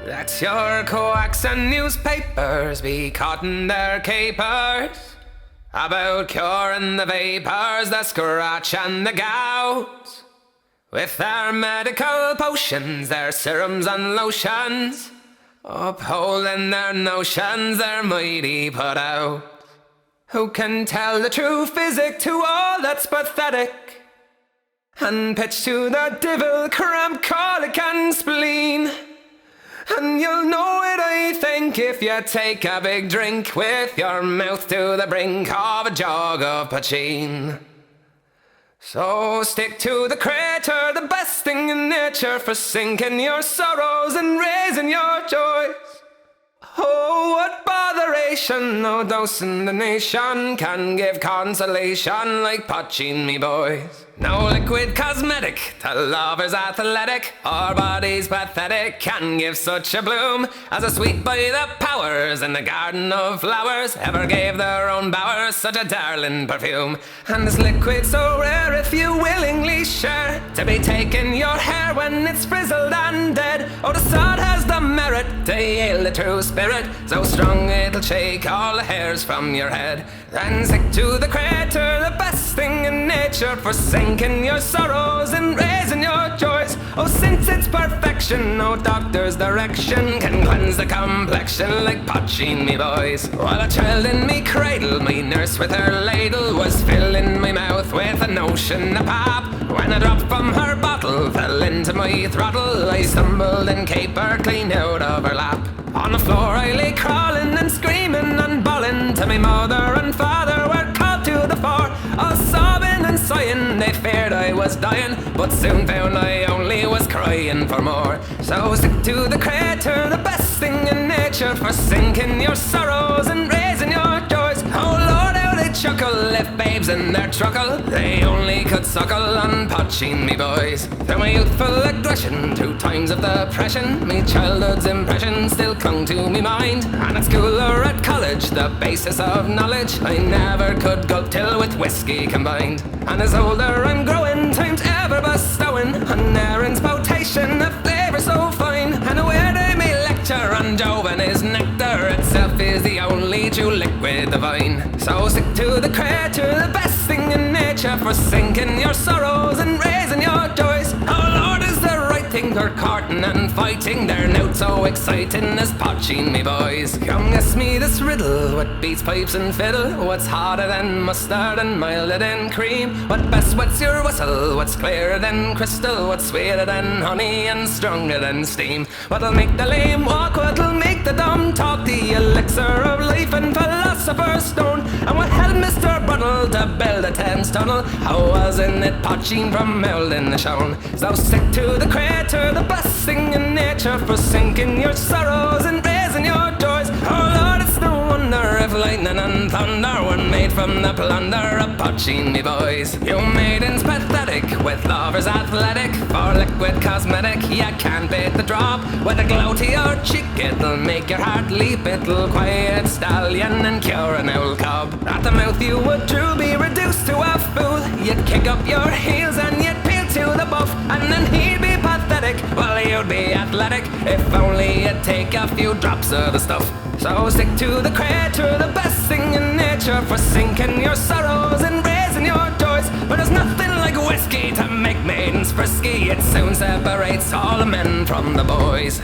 Let your coax and newspapers be caught in their capers about curing the vapors, the scratch and the gout, with their medical potions, their serums and lotions, upholding their notions, they're mighty put out. Who can tell the true physic to all that's pathetic, and pitch to the devil cramp, colic and spleen? And you'll know it, I think, if you take a big drink with your mouth to the brink of a jug of poteen. So stick to the crater, the best thing in nature, for sinking your sorrows and raising your joys. Oh, what botheration, no dose in the nation can give consolation like potching me boys. No liquid cosmetic to lovers athletic or bodies pathetic can give such a bloom as a sweet by the powers in the garden of flowers ever gave their own bowers such a darling perfume. And this liquid so rare, if you willingly share, to be taking your hair when it's frizzled and dead. Oh, the sod has the merit to yield the true spirit, so strong it'll shake all the hairs from your head. Then stick to the crater, the best thing in nature, for sinking your sorrows and raising your joys. Oh, since its perfection, no doctor's direction can cleanse the complexion like potching me boys. While a child in me cradle, me nurse with her ladle was filling my mouth with a notion of pap. When a drop from her bottle fell into my throttle, I stumbled and capered clean out of her lap. On the floor I lay crawling and screaming and bawling till my mother and father were called to the fore. All sobbing and sighing, they feared I was dying, but soon found I only was crying for more. So stick to the crater, the best thing in nature, for sinking your sorrows and raising your joys. Oh Lord, how they chuckle if babes in their truckle they only could suckle on potching me boys. Through my youthful aggression, 2 times of depression, me childhood's impression still clung to me mind. And at school or at college, the basis of knowledge I never could gulp till with whiskey combined. And as older I'm growing, time's ever bestowing on Aaron's potation, a flavour so fine. And where they may lecture on Jove and his nectar, itself is the only true liquid divine. So stick to the crater, the best thing in nature, for sinking your sorrows and raising your joys. Oh Lord, is the right thing for courting and fighting, they're not so exciting as potching me boys. Come guess me this riddle, what beats pipes and fiddle, what's harder than mustard and milder than cream? What best wets your whistle, what's clearer than crystal, what's sweeter than honey and stronger than steam? What'll make the lame walk, what'll make the dumb talk, the elixir of life and philosopher's stone? And what helped Mr. Brunel to build a Thames tunnel? How wasn't it potching from mould in the shown? So stick to the crater, the best thing in nature, for sinking your sorrows and raising your joys. Oh Lord, it's no wonder if lightning and thunder were made from the plunder of potching me boys. You maidens pathetic, with lovers athletic, for liquid cosmetic you can't beat the drop. With a glow to your cheek it'll make your heart leap, it'll quiet stallion and cure an old cob. At the mouth you would true be reduced to a fool, you'd kick up your heels and you'd peel to the buff, and then he'd be pathetic, well you'd be athletic, if only you'd take a few drops of the stuff. So stick to the crater, the best thing in nature, for sinking your sorrows and raising your joys. But there's nothing like whiskey to make maidens frisky, it soon separates all the men from the boys.